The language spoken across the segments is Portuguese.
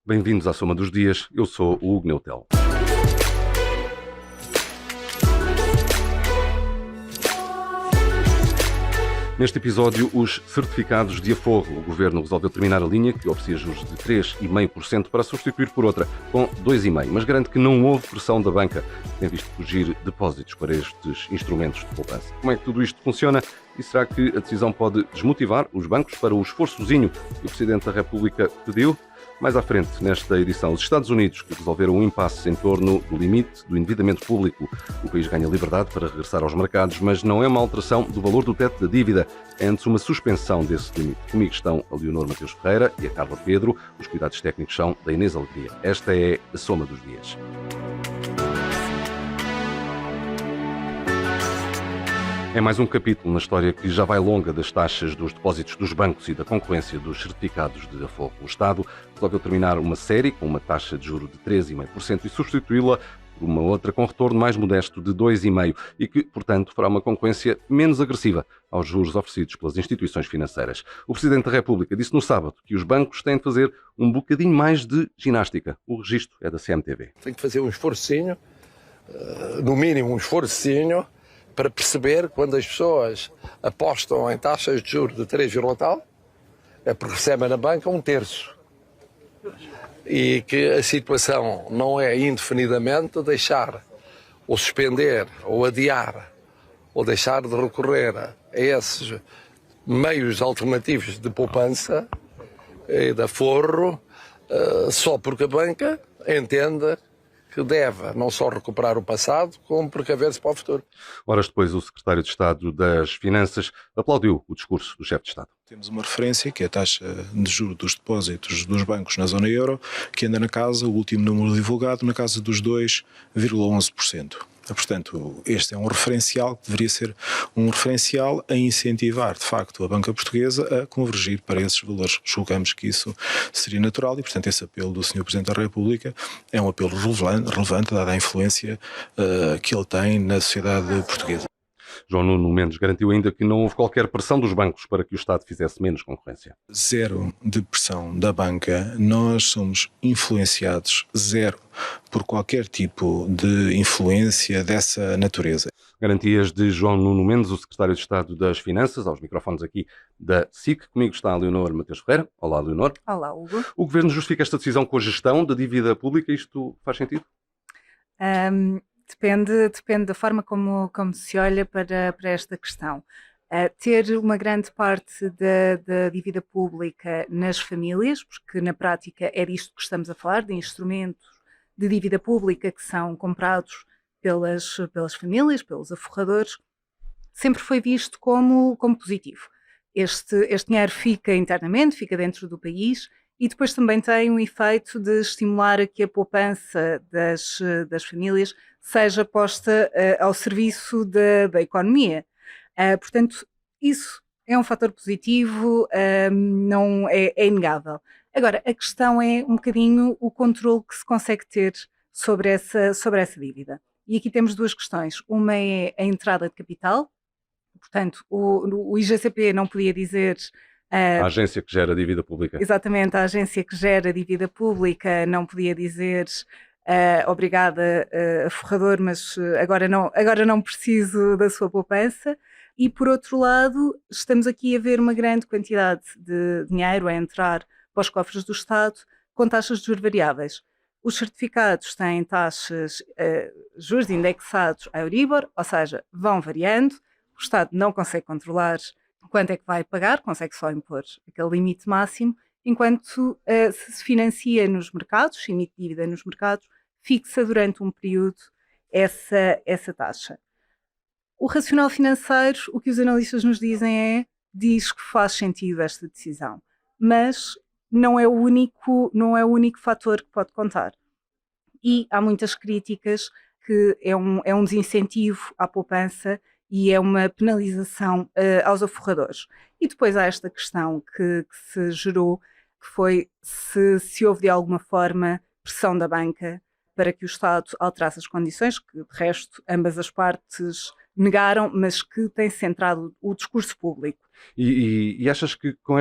Bem-vindos à Soma dos Dias, eu sou o Hugo Neutel. Neste episódio, os certificados de aforro. O Governo resolveu terminar a linha que oferecia juros de 3,5% para substituir por outra com 2,5%, mas garante que não houve pressão da banca, que tem visto fugir depósitos para estes instrumentos de poupança. Como é que tudo isto funciona e será que a decisão pode desmotivar os bancos para o esforçozinho que o Presidente da República pediu? Mais à frente, nesta edição, os Estados Unidos, que resolveram um impasse em torno do limite do endividamento público. O país ganha liberdade para regressar aos mercados, mas não é uma alteração do valor do teto da dívida, é antes uma suspensão desse limite. Comigo estão a Leonor Mateus Ferreira e a Carla Pedro. Os cuidados técnicos são da Inês Alegria. Esta é a Soma dos Dias. É mais um capítulo na história que já vai longa das taxas dos depósitos dos bancos e da concorrência dos certificados de aforro. O Estado resolveu terminar uma série com uma taxa de juro de 3,5% e substituí-la por uma outra com retorno mais modesto de 2,5% e que, portanto, fará uma concorrência menos agressiva aos juros oferecidos pelas instituições financeiras. O Presidente da República disse no sábado que os bancos têm de fazer um bocadinho mais de ginástica. O registro é da CMTV. Tem que fazer um esforcinho, no mínimo um esforcinho, para perceber quando as pessoas apostam em taxas de juros de 3, tal, é porque recebem na banca um terço. E que a situação não é indefinidamente deixar ou suspender ou adiar ou deixar de recorrer a esses meios alternativos de poupança e de aforro só porque a banca entenda que deve não só recuperar o passado, como precaver-se para o futuro. Horas depois, o secretário de Estado das Finanças aplaudiu o discurso do chefe de Estado. Temos uma referência, que é a taxa de juros dos depósitos dos bancos na zona euro, que anda na casa, o último número divulgado, na casa dos 2,11%. Portanto, este é um referencial que deveria ser um referencial a incentivar, de facto, a banca portuguesa a convergir para esses valores. Julgamos que isso seria natural e, portanto, esse apelo do Sr. Presidente da República é um apelo relevante dada a influência que ele tem na sociedade portuguesa. João Nuno Mendes garantiu ainda que não houve qualquer pressão dos bancos para que o Estado fizesse menos concorrência. Zero de pressão da banca, nós somos influenciados, zero, por qualquer tipo de influência dessa natureza. Garantias de João Nuno Mendes, o secretário de Estado das Finanças, aos microfones aqui da SIC. Comigo está a Leonor Mateus Ferreira. Olá, Leonor. Olá, Hugo. O Governo justifica esta decisão com a gestão da dívida pública. Isto faz sentido? Depende da forma como se olha para esta questão. Ter uma grande parte da dívida pública nas famílias, porque na prática é disto que estamos a falar, de instrumentos de dívida pública que são comprados pelas famílias, pelos aforradores, sempre foi visto como positivo. Este dinheiro fica internamente, fica dentro do país e depois também tem um efeito de estimular a que a poupança das famílias seja posta ao serviço da economia. Portanto, isso é um fator positivo, não é inegável. Agora, a questão é um bocadinho o controle que se consegue ter sobre essa dívida. E aqui temos duas questões. Uma é a entrada de capital, portanto, o IGCP não podia dizer... A agência que gera a dívida pública. Exatamente, a agência que gera a dívida pública não podia dizer obrigada, aforrador, mas agora não preciso da sua poupança. E, por outro lado, estamos aqui a ver uma grande quantidade de dinheiro a entrar para os cofres do Estado com taxas de juros variáveis. Os certificados têm taxas, juros indexados à Euribor, ou seja, vão variando. O Estado não consegue controlar quanto é que vai pagar, consegue só impor aquele limite máximo, enquanto se financia nos mercados, se emite dívida nos mercados, fixa durante um período essa taxa. O racional financeiro, o que os analistas nos dizem diz que faz sentido esta decisão, mas não é o único fator que pode contar. E há muitas críticas que é um desincentivo à poupança e é uma penalização aos aforradores. E depois há esta questão que se gerou, que foi se houve de alguma forma pressão da banca para que o Estado alterasse as condições, que de resto ambas as partes negaram, mas que tem centrado o discurso público. E achas que com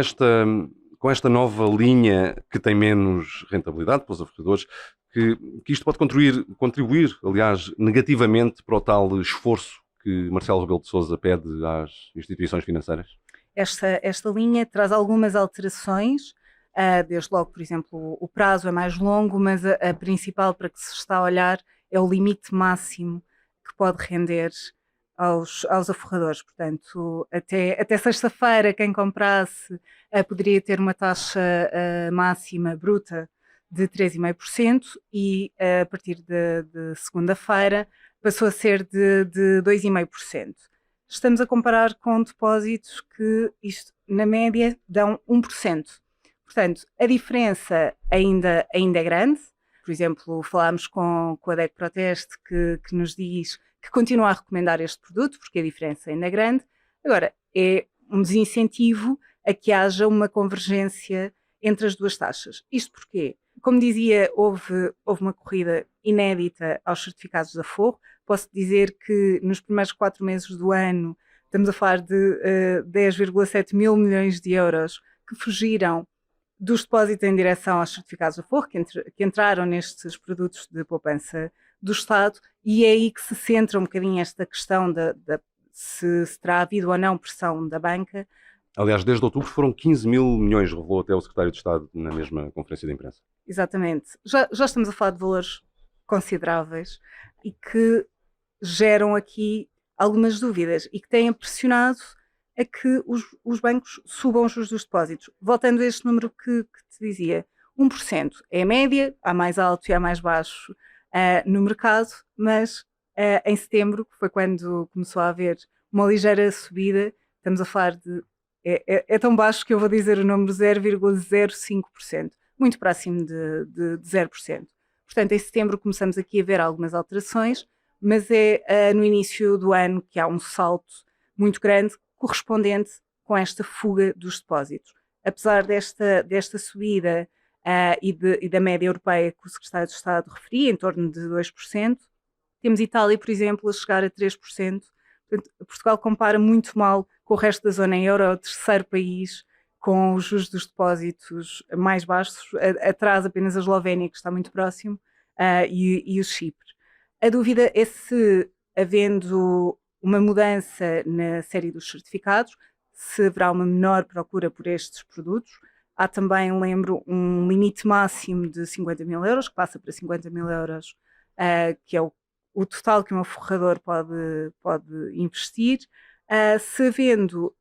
com esta nova linha que tem menos rentabilidade para os aforradores, que isto pode contribuir, aliás, negativamente para o tal esforço que Marcelo Rebelo de Sousa pede às instituições financeiras? Esta linha traz algumas alterações, desde logo, por exemplo, o prazo é mais longo, mas a principal para que se está a olhar é o limite máximo que pode render aos aforradores. Portanto, até sexta-feira, quem comprasse poderia ter uma taxa máxima bruta de 3,5% e a partir de segunda-feira passou a ser de 2,5%. Estamos a comparar com depósitos que, isto, na média, dão 1%. Portanto, a diferença ainda é grande. Por exemplo, falámos com a DEC Proteste que nos diz que continua a recomendar este produto, porque a diferença ainda é grande. Agora, é um desincentivo a que haja uma convergência entre as duas taxas. Isto porquê? Como dizia, houve uma corrida inédita aos certificados de aforro. Posso dizer que nos primeiros 4 meses do ano estamos a falar de 10,7 mil milhões de euros que fugiram dos depósitos em direção aos certificados de aforro, que entraram nestes produtos de poupança do Estado, e é aí que se centra um bocadinho esta questão se terá havido ou não pressão da banca. Aliás, desde outubro foram 15 mil milhões, revelou até o secretário de Estado na mesma conferência de imprensa. Exatamente. Já estamos a falar de valores consideráveis e que geram aqui algumas dúvidas e que têm pressionado a que os bancos subam os juros dos depósitos. Voltando a este número que te dizia, 1% é a média, há mais alto e há mais baixo no mercado, mas em setembro, que foi quando começou a haver uma ligeira subida, estamos a falar de... É tão baixo que eu vou dizer o número 0,05%, muito próximo de 0%. Portanto, em setembro começamos aqui a ver algumas alterações, mas é no início do ano que há um salto muito grande correspondente com esta fuga dos depósitos. Apesar desta subida e da média europeia que o secretário de Estado referia, em torno de 2%, temos Itália, por exemplo, a chegar a 3%. Portanto, Portugal compara muito mal com o resto da zona euro, é o terceiro país com os juros dos depósitos mais baixos, atrás apenas a Eslovénia, que está muito próximo, e o Chipre. A dúvida é se, havendo uma mudança na série dos certificados, se haverá uma menor procura por estes produtos. Há também, lembro, um limite máximo de 50 mil euros, que passa para 50 mil euros, que é o total que um aforrador pode investir. Se havendo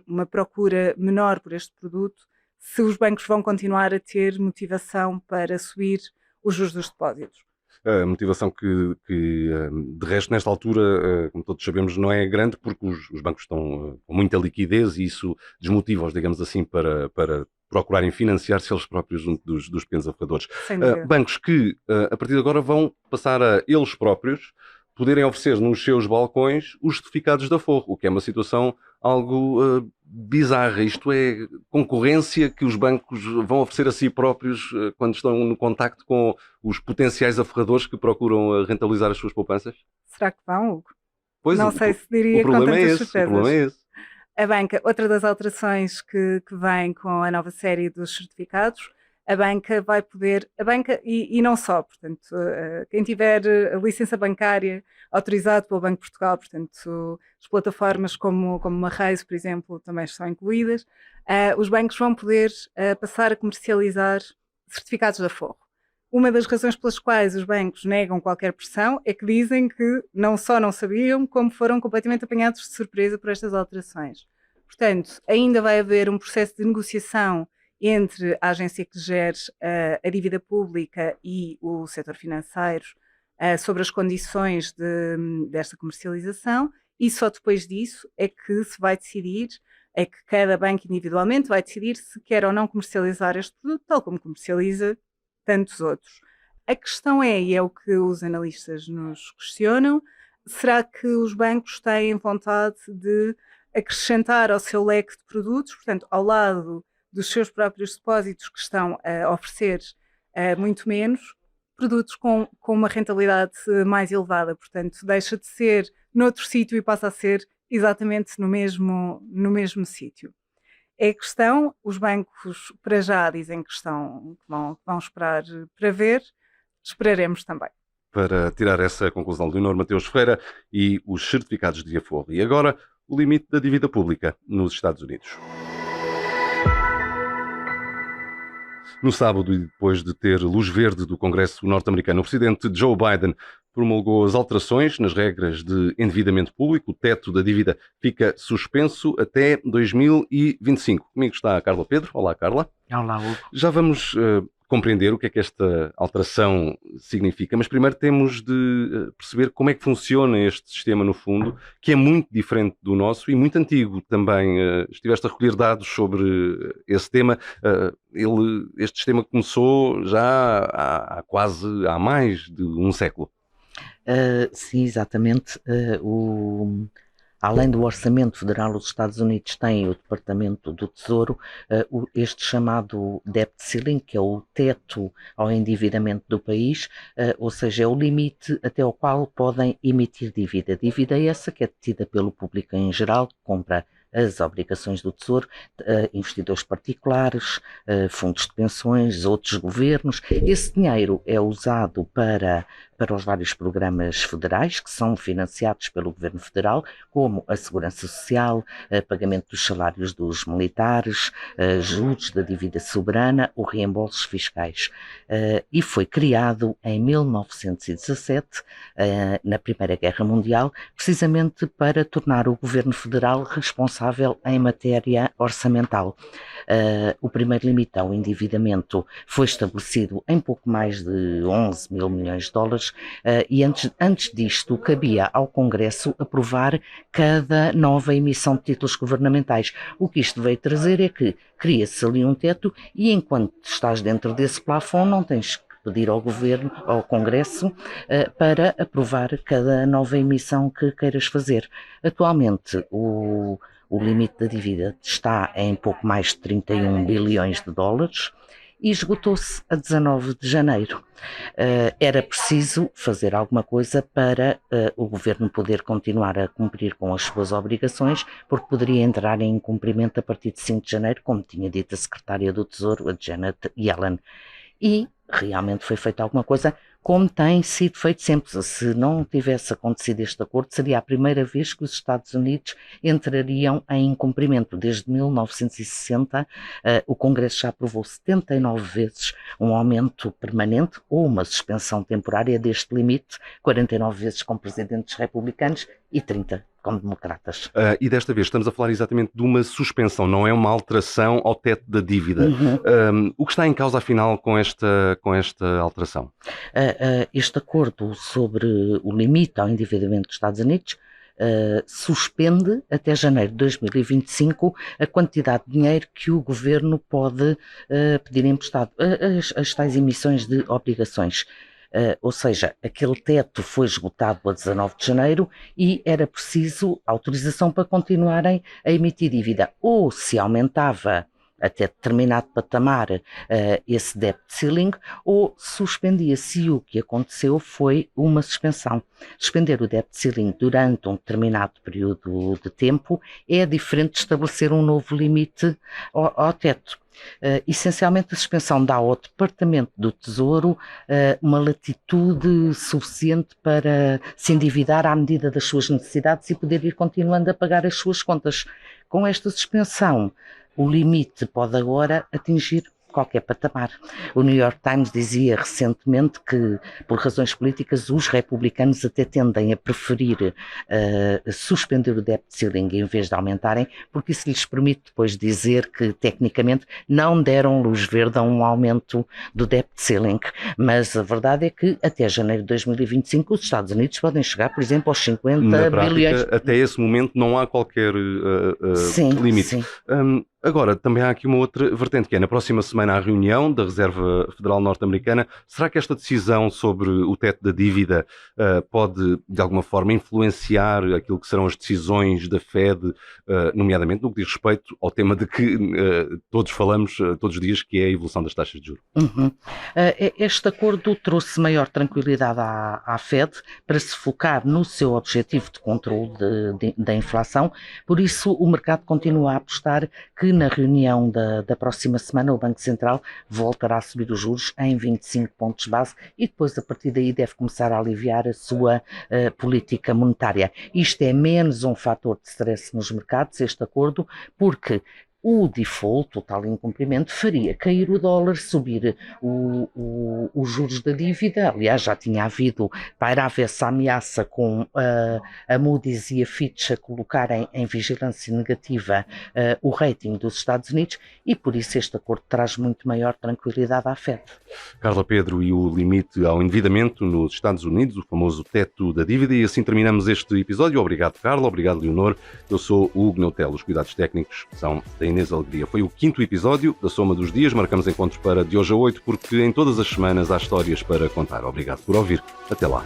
uma procura menor por este produto, se os bancos vão continuar a ter motivação para subir os juros dos depósitos. A motivação que de resto, nesta altura, como todos sabemos, não é grande, porque os bancos estão com muita liquidez e isso desmotiva-os, digamos assim, para procurarem financiar-se eles próprios junto dos pequenos aforradores. Bancos que, a partir de agora, vão passar a eles próprios poderem oferecer nos seus balcões os certificados de aforro, o que é uma situação algo bizarra. Isto é concorrência que os bancos vão oferecer a si próprios quando estão no contacto com os potenciais aforradores que procuram rentabilizar as suas poupanças? Será que vão, Hugo? Pois, não sei se diria com tantas certezas. O problema é esse. A banca, outra das alterações que vem com a nova série dos certificados, a banca vai poder, e não só, portanto, quem tiver a licença bancária autorizada pelo Banco de Portugal, portanto, as plataformas como uma Raise, por exemplo, também estão incluídas, os bancos vão poder passar a comercializar certificados de aforro. Uma das razões pelas quais os bancos negam qualquer pressão é que dizem que não só não sabiam, como foram completamente apanhados de surpresa por estas alterações. Portanto, ainda vai haver um processo de negociação entre a agência que gere a dívida pública e o setor financeiro sobre as condições desta comercialização, e só depois disso é que se vai decidir, é que cada banco individualmente vai decidir se quer ou não comercializar este produto, tal como comercializa tantos outros. A questão e é o que os analistas nos questionam, será que os bancos têm vontade de acrescentar ao seu leque de produtos, portanto, ao lado dos seus próprios depósitos que estão a oferecer muito menos, produtos com uma rentabilidade mais elevada, portanto, deixa de ser noutro sítio e passa a ser exatamente no mesmo sítio. é a questão. Os bancos, para já, dizem que vão esperar para ver. Esperaremos também. Para tirar essa conclusão, Leonor Mateus Ferreira e os certificados de aforro. E agora, o limite da dívida pública nos Estados Unidos. No sábado, e depois de ter luz verde do Congresso norte-americano, o presidente Joe Biden promulgou as alterações nas regras de endividamento público. O teto da dívida fica suspenso até 2025. Comigo está a Carla Pedro. Olá, Carla. Olá, Hugo. Já vamos compreender o que é que esta alteração significa, mas primeiro temos de perceber como é que funciona este sistema, no fundo, que é muito diferente do nosso e muito antigo também. Estiveste a recolher dados sobre esse tema. Este sistema começou já há mais de um século. Sim, exatamente. Além do Orçamento Federal, os Estados Unidos têm o Departamento do Tesouro, este chamado debt ceiling, que é o teto ao endividamento do país, ou seja, é o limite até ao qual podem emitir dívida. Dívida essa que é detida pelo público em geral, que compra as obrigações do Tesouro, investidores particulares, fundos de pensões, outros governos. Esse dinheiro é usado para os vários programas federais que são financiados pelo Governo Federal, como a Segurança Social, pagamento dos salários dos militares, juros da dívida soberana ou reembolsos fiscais. E foi criado em 1917, na Primeira Guerra Mundial, precisamente para tornar o Governo Federal responsável em matéria orçamental. O primeiro limite ao endividamento foi estabelecido em pouco mais de 11 mil milhões de dólares, e antes disto cabia ao Congresso aprovar cada nova emissão de títulos governamentais. O que isto veio trazer é que cria-se ali um teto e enquanto estás dentro desse plafond não tens que pedir ao Governo, ao Congresso, para aprovar cada nova emissão que queiras fazer. Atualmente o limite da dívida está em pouco mais de 31 bilhões de dólares e esgotou-se a 19 de janeiro. Era preciso fazer alguma coisa para o Governo poder continuar a cumprir com as suas obrigações, porque poderia entrar em incumprimento a partir de 5 de janeiro, como tinha dito a Secretária do Tesouro, a Janet Yellen. E realmente foi feita alguma coisa, como tem sido feito sempre. Se não tivesse acontecido este acordo, seria a primeira vez que os Estados Unidos entrariam em incumprimento. Desde 1960, o Congresso já aprovou 79 vezes um aumento permanente ou uma suspensão temporária deste limite, 49 vezes com presidentes republicanos e 30 com democratas. E desta vez estamos a falar exatamente de uma suspensão, não é uma alteração ao teto da dívida. O que está em causa, afinal, com esta alteração? Este acordo sobre o limite ao endividamento dos Estados Unidos suspende até janeiro de 2025 a quantidade de dinheiro que o Governo pode pedir emprestado, as tais emissões de obrigações. Ou seja, aquele teto foi esgotado a 19 de janeiro e era preciso autorização para continuarem a emitir dívida. Ou se aumentava até determinado patamar esse debt ceiling, ou suspendia-se. E o que aconteceu foi uma suspensão. Suspender o debt ceiling durante um determinado período de tempo é diferente de estabelecer um novo limite ao teto. Essencialmente a suspensão dá ao Departamento do Tesouro uma latitude suficiente para se endividar à medida das suas necessidades e poder ir continuando a pagar as suas contas. Com esta suspensão, o limite pode agora atingir qualquer patamar. O New York Times dizia recentemente que, por razões políticas, os republicanos até tendem a preferir suspender o debt ceiling em vez de aumentarem, porque isso lhes permite depois dizer que, tecnicamente, não deram luz verde a um aumento do debt ceiling. Mas a verdade é que, até janeiro de 2025, os Estados Unidos podem chegar, por exemplo, aos 50 Na prática, bilhões. Até esse momento não há qualquer limite. Sim. Agora, também há aqui uma outra vertente, que é na próxima semana a reunião da Reserva Federal Norte-Americana. Será que esta decisão sobre o teto da dívida pode, de alguma forma, influenciar aquilo que serão as decisões da Fed, nomeadamente no que diz respeito ao tema de que todos falamos todos os dias, que é a evolução das taxas de juros? Este acordo trouxe maior tranquilidade à Fed para se focar no seu objetivo de controle da inflação. Por isso, o mercado continua a apostar que na reunião da próxima semana o Banco Central voltará a subir os juros em 25 pontos base e depois, a partir daí, deve começar a aliviar a sua política monetária. Isto é menos um fator de stress nos mercados, este acordo, porque o default, o tal incumprimento, faria cair o dólar, subir os juros da dívida. Aliás, já tinha havido, pairava essa ameaça com a Moody's e a Fitch a colocarem em vigilância negativa o rating dos Estados Unidos, e por isso este acordo traz muito maior tranquilidade à Fed. Carla Pedro, e o limite ao endividamento nos Estados Unidos, o famoso teto da dívida, e assim terminamos este episódio. Obrigado, Carla, obrigado, Leonor. Eu sou o Hugo Neutelo, os cuidados técnicos são da Inês Alegria. Foi o 5º episódio da Soma dos Dias. Marcamos encontros para de hoje a 8, porque em todas as semanas há histórias para contar. Obrigado por ouvir. Até lá.